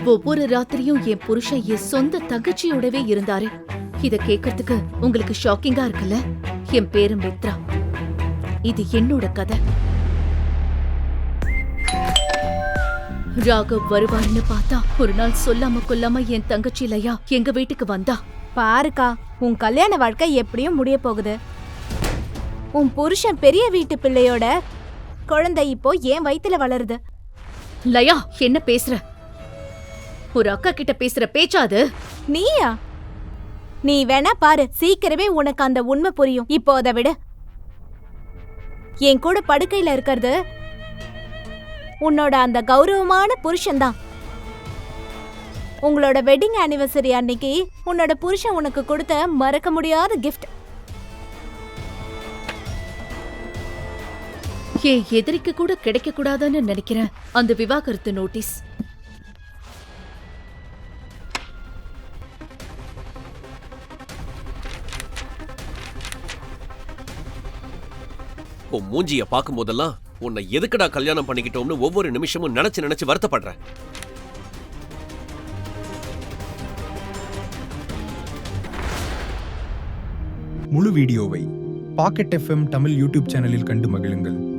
ஒவ்வொரு ராத்திரியும் என் புருஷன் என் சொந்த தங்கச்சியோடவே இருந்தாரு. இத கேக்குறதுக்கு உங்களுக்கு ஷாக்கிங்கா இருக்குல்ல? என் பேரு மித்ரா. இது என்னோட கதை. ராகவ் வருவாருன்னு பார்த்தா ஒரு நாள் சொல்லாம கொல்லாம என் தங்கச்சி லயா எங்க வீட்டுக்கு வந்தா. பாருக்கா, உன் கல்யாண வாழ்க்கை எப்படியும் முடிய போகுது. உன் புருஷன் பெரிய வீட்டு பிள்ளையோட குழந்தை இப்போ என் வயித்துல வளருது. லயா, என்ன பேசுற? ஒரு அக்கா கிட்ட பேசுற பேச்சா அது? நீயா? நீ வேணா பாரு, சீக்கிரமே உனக்கு அந்த உண்மை புரியும். இப்போ அதை விட என் கூட படுக்கையில இருக்கிறது உன்னோட அந்த கௌரவமான புருஷன்தான். உங்களோட வெட்டிங் ஆனிவர்சரி அன்னைக்கு உன்னோட புருஷன் உனக்கு கொடுத்த மறக்க முடியாத கிஃப்ட். என் எதிரிக்கு கூட கிடைக்க கூடாதுன்னு நினைக்கிறேன் அந்த விவாகரத்து நோட்டீஸ். உன் மூஞ்சிய பார்க்கும் போதெல்லாம் உன்னை எதுக்குடா கல்யாணம் பண்ணிக்கிட்டோம்னு ஒவ்வொரு நிமிஷமும் நினைச்சு வருத்தப்படுறேன். முழு வீடியோவை பாக்கெட் FM தமிழ் யூடியூப் சேனலில் கண்டு மகிழுங்கள்.